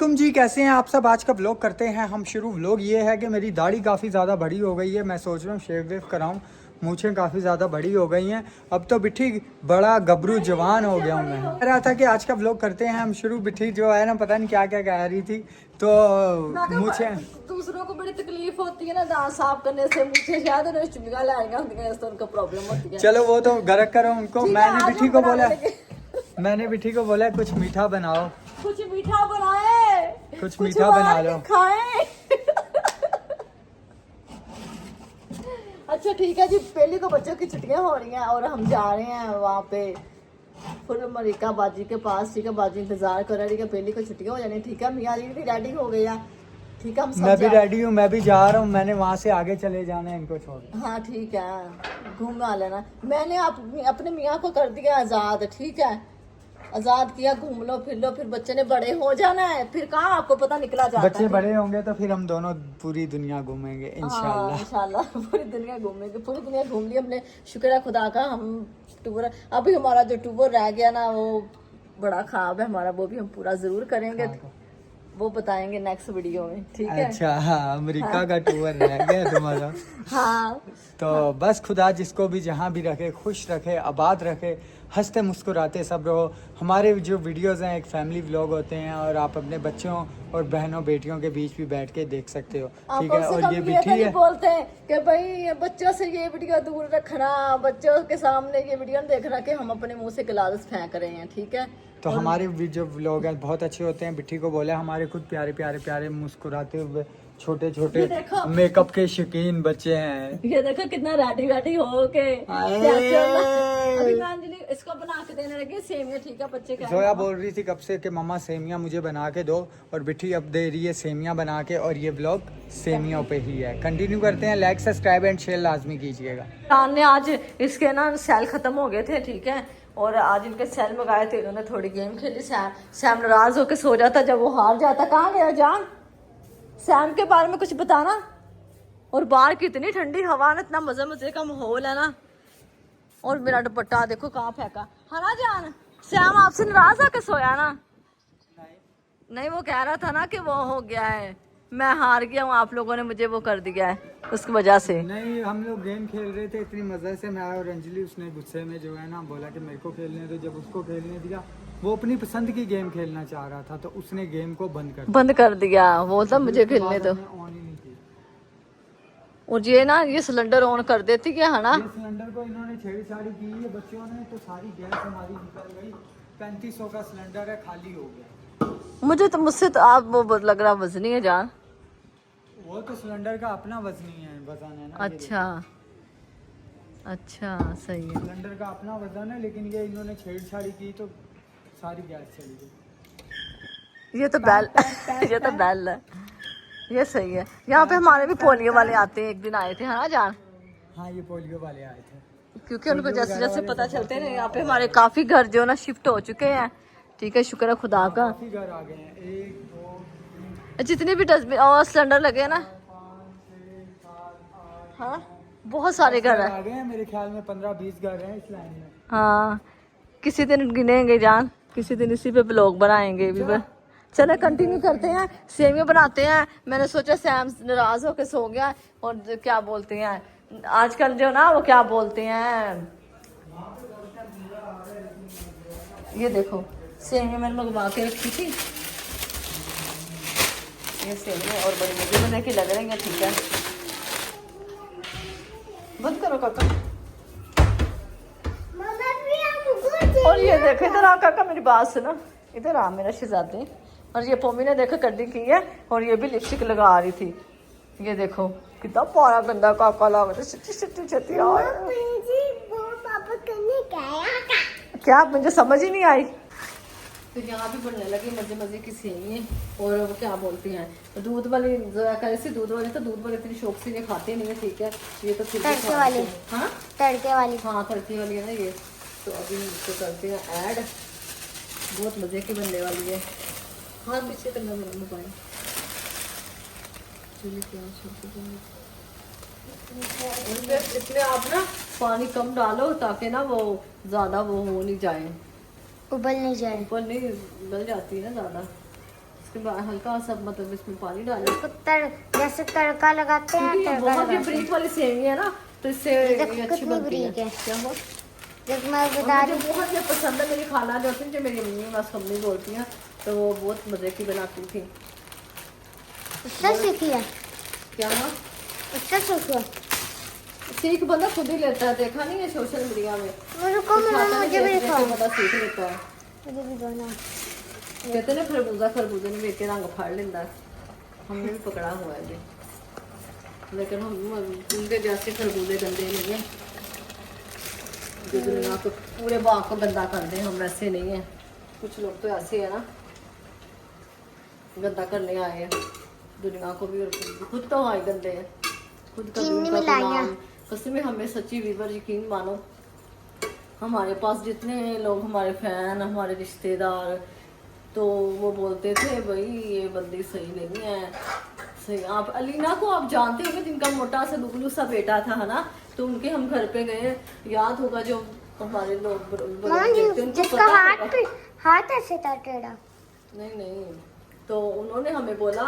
तुम जी कैसे हैं आप सब। आज का व्लॉग करते हैं हम शुरू। व्लॉग ये है कि मेरी दाढ़ी काफ़ी ज़्यादा बड़ी हो गई है। मैं सोच रहा हूँ शेव वेव कराऊँ। मूछें काफ़ी ज़्यादा बड़ी हो गई हैं। अब तो बिट्ठी बड़ा गबरू जवान हो गया हूँ। मैं कह रहा था कि आज का व्लॉग करते हैं हम शुरू। बिट्ठी जो है ना, पता नहीं क्या क्या कह रही थी, तो मूछें दूसरों को बड़ी तकलीफ होती है ना दांत साफ करने से, मुझे शायद उन्हें चुमिया लाएंगे होंगे तो उनको प्रॉब्लम होती है। चलो वो तो गरक करो उनको। ठीक है, मैंने आज बिट्ठी हम को बनाने बोला लगे। मैंने बिट्ठी को बोला कुछ मीठा बनाओ, कुछ मीठा बनाए, कुछ मीठा बना लो। खाए। अच्छा ठीक है जी, पहले को बच्चों की छुट्टियां हो रही हैं और हम जा रहे हैं वहाँ पे फिर मरिका बाजी के पास। ठीक है, बाजी इंतजार कर रही है, पहले को छुट्टियां हो जानी। ठीक है, मियाँ जी भी रेडी हो गया। ठीक है, हम सब मैं भी जा- रेडी हूँ, मैं भी जा रहा हूँ। मैंने वहाँ से आगे चले जाना है इनको छोड़। हाँ ठीक है, घूम आ लेना। मैंने अपने मियाँ को कर दिया आजाद। ठीक है, आजाद किया, घूम लो फिर लो। फिर बच्चे ने बड़े हो जाना है, फिर कहाँ आपको पता निकला जाता बच्चे है। बड़े होंगे तो फिर हम दोनों पूरी दुनिया घूमेंगे हाँ इंशाल्लाह। इंशाल्लाह पूरी दुनिया घूमेंगे। पूरी दुनिया घूम ली हमने, शुक्र है खुदा का। हम टूर अभी हमारा जो टूर रह गया ना, वो बड़ा ख्वाब है हमारा, वो भी हम पूरा जरूर करेंगे। वो बताएंगे नेक्स्ट वीडियो में। ठीक है। अच्छा हाँ, अमेरिका का टूर रह गया तुम्हारा। हाँ तो बस खुदा जिसको भी जहाँ भी रखे, खुश रखे, आबाद रखे, हंसते मुस्कुराते सब रहो। हमारे जो वीडियोस हैं एक फैमिली व्लॉग होते हैं, और आप अपने बच्चों और बहनों बेटियों के बीच भी बैठ के देख सकते हो। ठीक है, और ये बिट्ठी है। बोलते हैं कि भाई ये बच्चों से ये वीडियो दूर रखना, बच्चों के सामने ये वीडियो नहीं देखना कि हम अपने मुंह से गिलास फेंक रहे हैं। ठीक है, तो हमारे भी जो व्लॉग हैं बहुत अच्छे होते हैं। बिट्ठी को बोला हमारे खुद प्यारे प्यारे प्यारे मुस्कुराते हुए छोटे छोटे ये देखो। मेकअप के शौकीन बच्चे हैं। ये देखो कितना रेडी रेडी हो के अभी मैं अंजलि इसको बना के देने लगी सेमिया। ठीक है, बच्चे क्या जोया बोल रही थी कब से कि मम्मा सेमिया मुझे बना के दो, और बिट्ठी अब दे रही है सेमिया बना के। और ये ब्लॉग सेमियों पे ही है। कंटिन्यू करते हैं। लाइक सब्सक्राइब एंड शेयर लाजमी कीजिएगा। खान ने आज इसके ना सेल खत्म हो गए थे। ठीक है, और आज इनके सेल मंगाए थे, इन्होंने थोड़ी गेम खेली। सैम नाराज होकर सो जाता जब वो हार जाता। कहाँ गया जान? सैम के बारे में कुछ बताना। और बाहर कितनी ठंडी हवा ना, इतना मजे मजे का माहौल है ना। और मेरा दुपट्टा देखो कहाँ फेंका है ना जान। सैम आपसे नाराज आके सोया ना? नहीं, वो कह रहा था ना कि वो हो गया है, मैं हार गया हूँ, आप लोगों ने मुझे वो कर दिया है, उसकी वजह से। नहीं, हम लोग गेम खेल रहे थे इतनी मजे से, मैं और अंजलि। उसने गुस्से में जो है ना बोला कि मेरे को खेलने दो। जब उसको खेलने दिया, वो अपनी पसंद की गेम खेलना चाह रहा था, तो उसने गेम को बंद कर दिया। वो तो मुझे खेलने दो। ऑन ही नहीं की। और ये ना, ये सिलेंडर ऑन कर देती है ना। ये सिलेंडर को इन्होंने छेड़छाड़ी की है बच्चों ने, तो सारी गैस हमारी निकल गई। 3500 का सिलेंडर है, खाली हो गया। मुझे तो मुझसे तो आप वो लग रहा वजनी है जान। वो तो सिलेंडर का अपना वजन है ना। अच्छा अच्छा, सही है। सिलेंडर का अपना वजन है, लेकिन ये इन्होंने छेड़छाड़ी की तो सारी गैस चली गई। ये तो बैल ये तो बैल है। ये सही है। यहाँ पे हमारे भी पोलियो वाले आते हैं, एक दिन आए थे है ना जान। हाँ, ये पोलियो वाले आए थे। क्योंकि उनको जैसे जैसे पता चलते हैं, यहाँ पे हमारे काफी घर जो ना शिफ्ट हो चुके हैं। ठीक है, शुक्र है खुदा का। काफी घर आ गए हैं। 1 2 3 जितने भी डस्टबिन और सिलेंडर लगे हैं ना, 5 6 7 8 हाँ बहुत सारे घर हैं। आ गए हैं। मेरे ख्याल में 15-20 घर हैं इस लाइन में। हाँ, किसी दिन गिनेंगे जान, किसी दिन इसी पे ब्लॉग बनाएंगे भी। चलो कंटिन्यू करते हैं। सेमिया बनाते हैं। मैंने सोचा सैम नाराज होके सो गया, और क्या बोलते हैं आजकल जो ना, वो क्या बोलते हैं, ये देखो सेमिया मैंने मंगवा के रखी थी। ये सेमिया और बड़ी मजे मजे की लग रही है। ठीक है, बंद करो काका। और ये देखो इधर आ काका, मेरी बात सुनो, इधर आ मेरा शहजादे। और ये पोमी ने देखो कड्डी की है, और ये भी लिपस्टिक लगा रही थी। ये देखो कितना पारा गंदा काका लग रहा है। क्या मुझे समझ ही नहीं आई। तो यहाँ भी बनने लगी मजे मजे की सेवियां। और वो क्या बोलती हैं, दूध वाली कह सी, दूध वाली तो दूध वाली इतनी शौक से ये खाते नहीं है। ठीक है, ये तो फिर तड़के वाली। हाँ तड़के वाली। हाँ तड़के वाली है ना ये। तो अभी इसको करते हैं ऐड, बहुत मजे की बनने वाली है। हाथ पीछे करना मेरा मोबाइल। इसमें आप ना पानी कम डालो, ताकि ना वो ज्यादा वो हो नहीं जाए, उबल नहीं जाए। ऊपर नहीं गल जाती है ना ज्यादा। इसके बाद हल्का सा मतलब इसमें पानी डालें। जैसे तड़का लगाते हैं क्योंकि ये तड़का बहुत ही लगाते ब्रीक वाली सेवई है ना, तो इससे ये ये देखो अच्छी कितनी बनती है। ब्रीक है। क्या हुआ? जब मैं और बता मुझे रही बहुत ये पसंद है, मेरी खाना जो होती है, जो मेरी मम्मी बस मम्मी बोलती हैं, तो वो बहुत मज़े की बनाती थी। उससे सीखी है, क्या हुआ? उससे सीखी है। सीख बंदा खुद ही लेता है, देखा नहीं है सोशल मीडिया में? मुझे को खाता है, मुझे भी देख दिखाओ, के बंदा सीख लेता है। मुझे भी दो ना। कहते ना खरबूजे ने वेख के रंग फाड़ लेता है। हमने भी पकड़ा हुआ है ये, लेकिन हम उनके जैसे खरबूजे गंदे नहीं है जो दुनिया को पूरे बाग को गंदा कर दे, हम वैसे नहीं है। कुछ लोग तो ऐसे है ना, गंदा करने आए हैं दुनिया को भी, और खुद तो हाई गंदे हैं। खुद का भी चीनी उनका मिलाई है। गुलाम। कसम है, हमें सच्ची वीवर यकीन मानो, हमारे पास जितने लोग हमारे फैन, हमारे रिश्तेदार, तो वो बोलते थे भाई ये बंदी सही नहीं है, सही। आप अलीना को आप जानते होंगे, जिनका मोटा सा दुगलू सा बेटा था, है ना, तो उनके हम घर पे गए, याद होगा, जो हमारे लोग मामा जी जिसका हाथ ऐसे था टेढ़ा। नहीं नहीं, तो उन्होंने हमें बोला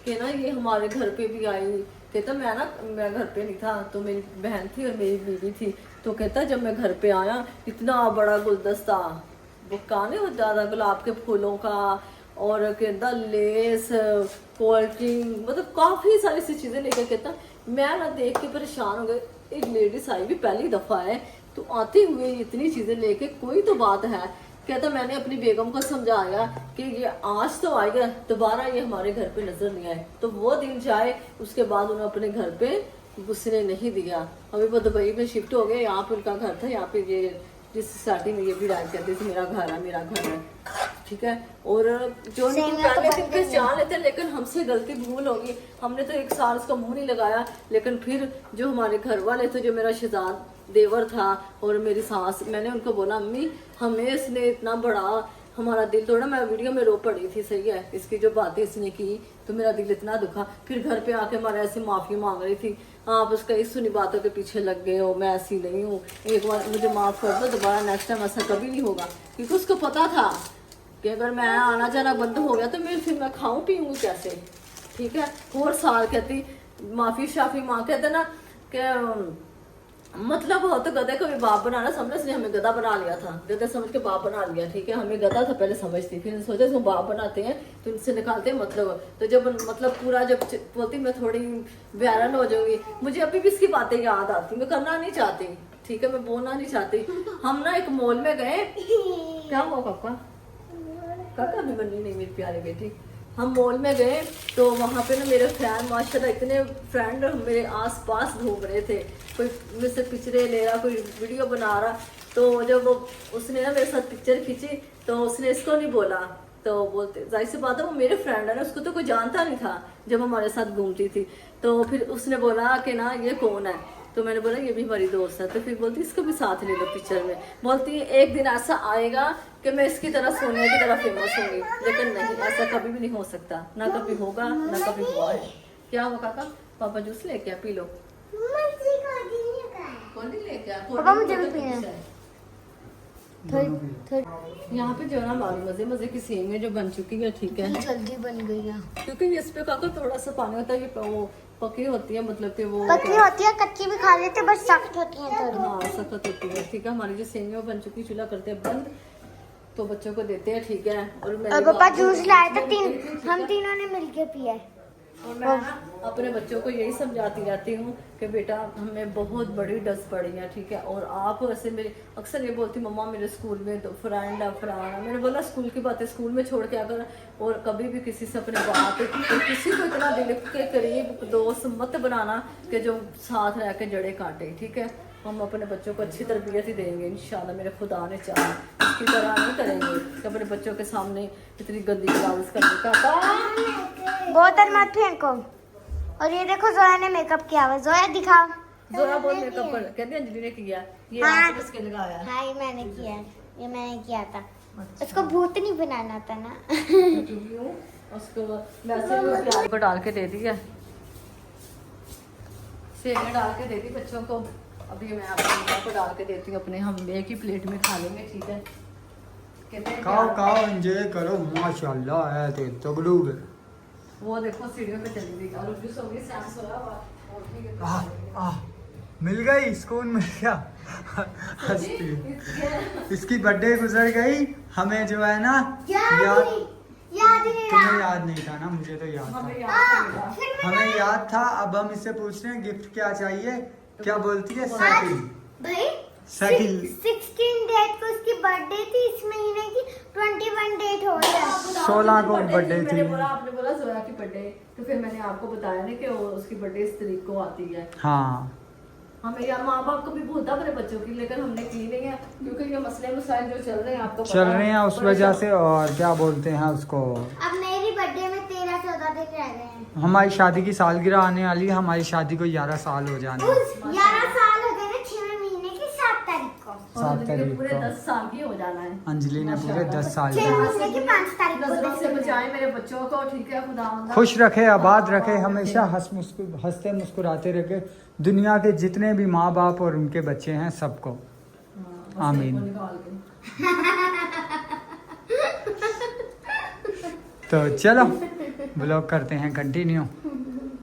कि ना ये हमारे घर पे भी आई। कहता मैं घर पे नहीं था, तो मेरी बहन थी और मेरी बीवी थी। तो कहता जब मैं घर पे आया, इतना बड़ा गुलदस्ता, वो काने हो ज़्यादा गुलाब के फूलों का, और कहता लेस, कोल्ड ड्रिंक, मतलब काफ़ी सारी सी चीज़ें लेकर। कहता मैं ना देख के परेशान हो गई, एक लेडीज आई भी पहली दफ़ा है, तो आते हुए इतनी चीज़ें लेके, कोई तो बात है। कहता मैंने अपनी बेगम को समझाया कि ये आज तो आएगा, दोबारा ये हमारे घर पे नजर नहीं आए। तो वो दिन जाए, उसके बाद उन्हें अपने घर पे घुसने नहीं दिया। अभी वो दुबई में शिफ्ट हो गए, यहाँ पे उनका घर था, यहाँ पे ये जिस सोसाइटी में ये भी राज करते थे, मेरा घर है मेरा घर है, ठीक है। और जो उनकी पहले दिन पहचान लेते, लेकिन हमसे गलती भूल होगी, हमने तो एक साल उसका मुंह नहीं लगाया। लेकिन फिर जो हमारे घर वाले थे, जो मेरा शहजाद देवर था और मेरी सास, मैंने उनको बोला अम्मी हमें इसने इतना बड़ा हमारा दिल तोड़ा। मैं वीडियो में रो पड़ी थी, सही है, इसकी जो बातें इसने की, तो मेरा दिल इतना दुखा। फिर घर पे आके हमारे ऐसे माफ़ी मांग रही थी, आप उसका इस सुनी बातों के पीछे लग गए हो, मैं ऐसी नहीं हूँ, एक बार मुझे माफ़ कर दो, दोबारा नेक्स्ट टाइम ऐसा कभी नहीं होगा। क्योंकि उसको पता था कि अगर मैं आना जाना बंद हो गया तो फिर मैं खाऊं पीऊँगी कैसे, ठीक है। और साल कहती माफ़ी शाफी माँ, कहते ना कि मतलब हो तो गधे को भी बाप बनाना, समझ, इसने हमें गधा बना लिया था, गधा समझ के बाप बना लिया, ठीक है। हमें गधा था पहले समझती, फिर सोचा इसको बाप बनाते हैं, तो इनसे निकालते हैं मतलब। तो जब मतलब पूरा जब बोलती मैं थोड़ी वायरल हो जाऊंगी, मुझे अभी भी इसकी बातें याद आती, मैं करना नहीं चाहती, ठीक है, मैं बोलना नहीं चाहती। हम ना एक मॉल में गए, क्या हुआ काका? काका भी बनी नहीं मेरी प्यारी बेटी। हम मॉल में गए, तो वहाँ पे ना मेरे फ्रेंड माशाल्लाह इतने फ्रेंड मेरे आसपास घूम रहे थे, कोई मेरे से पिक्चरें ले रहा, कोई वीडियो बना रहा। तो जब उसने ना मेरे साथ पिक्चर खींची, तो उसने इसको नहीं बोला, तो बोलते जाहिर सी बात है वो मेरे फ्रेंड है ना, उसको तो कोई जानता नहीं था जब हमारे साथ घूमती थी। तो फिर उसने बोला कि ना ये कौन है, तो मैंने बोला ये भी हमारी दोस्त है। तो फिर बोलती इसको भी साथ ले लो पिक्चर में। बोलती एक दिन ऐसा आएगा कि मैं इसकी तरह सोनिया की तरह फेमस होंगी, लेकिन नहीं, ऐसा कभी भी नहीं हो सकता, ना कभी होगा ना कभी हुआ है। क्या हुआ काका? पापा जूस लेके आ, पी लो। कौन नहीं लेके आ? पापा मुझे भी पीना है। यहाँ पे जो ना मजे मजे की सेम जो बन चुकी है, ठीक है, जल्दी बन गई है, क्योंकि इस पे काका थोड़ा सा पानी होता है, ये वो पकी होती है, मतलब कि वो पतली होती है, कच्ची भी खा लेते, बस सख्त होती है थोड़ी। हाँ सख्त होती है, ठीक है। हमारी जो सेमिया बन चुकी, चूल्हा करते हैं बंद, तो बच्चों को देते हैं, ठीक है। और पापा जूस लाए थे, हम तीनों ने मिलके पिया है। और मैं ना अपने बच्चों को यही समझाती रहती हूँ कि बेटा हमें बहुत बड़ी डस्ट पड़ी है, ठीक है। और आप वैसे मेरे अक्सर ये बोलती मम्मा मेरे स्कूल में तो फ्रेंड है फलाना, मैंने बोला स्कूल की बातें स्कूल में छोड़ के अगर, और कभी भी किसी से अपने बात, तो किसी को इतना दिल के करीब दोस्त मत बनाना कि जो साथ रह के जड़े काटे, ठीक है। हम अपने बच्चों को अच्छी तरबियत ही देंगे इंशाल्लाह, मेरे खुदा ने चाहा, इसकी तरह नहीं करेंगे कि अपने बच्चों के सामने इतनी गंदी तजावुज़ करने का। बोतल मत फेंको। और ये देखो जोया ने मेकअप किया हुआ, जोया दिखाओ। जोया बहुत मेकअप कर, कहते हैं अंजलि ने किया, ये हाँ। आपने इसके लगाया। हाँ ये मैंने किया, ये मैंने किया था। उसको भूत नहीं बनाना था ना। उसको वैसे भी प्याज को डाल के दे दिया, सेवइयां डाल के दे दी बच्चों को। अभी मैं अपने को डाल के देती हूँ अपने, हम एक ही प्लेट में खा लेंगे, ठीक है। कहते हैं खाओ प्यार- खाओ एंजॉय करो माशाल्लाह है तो तगड़ू है। वो देखो सीढ़ियों पे चली गई और उसकी सो गई सैम सोया हुआ और भी कहते आह हैं- आह मिल गई सुकून मिल गया। हंसती है। इसकी बर्थडे गुजर गई हमें जो है ना याद याद नहीं याद नहीं तुम्हें रहा। याद नहीं था ना मुझे तो याद था। हमें याद नहीं मिला। फिर हमें याद था अब हम इससे पूछ रहे हैं गिफ्ट क्या चाहिए क्या बोलती है आज साइकिल भाई साइकिल 16 डेट को उसकी बर्थडे थी इस महीने की 21 डेट हो गया 16 को आपने birthday थी। आपने बोला जोया की बर्थडे तो फिर मैंने आपको बताया ना कि वो उसकी बर्थडे इस तारीख को आती है। हाँ हमें या माँ बाप को भी भूलता अपने बच्चों की लेकिन हमने की नहीं है क्योंकि ये मसले मसाइल जो चल रहे हैं आपको पता चल रहे हैं उस बड़े वजह सब- से और क्या बोलते हैं उसको अब मेरी बर्थडे में 13-14 दिन रह गए हैं हमारी शादी की सालगिरह आने वाली है हमारी शादी को 11 साल हो जाने हैं। 11 साल हो गए ना 6वें महीने की 7 तारीख को और 7 अंजलि के तारीख पूरे को 10 साल की हो जाना है। अंजलि ने पूरे माशाल्लाह। 10 साल 6 के महीने की 5 तारीख को नजरों से 10 बचाए मेरे बच्चों को ठीक है खुदा खुश रखे आबाद रखे हमेशा हंसते मुस्कुराते रखे दुनिया के जितने भी माँ बाप और उनके बच्चे हैं सबको आमीन। तो चलो ब्लॉग करते हैं कंटिन्यू।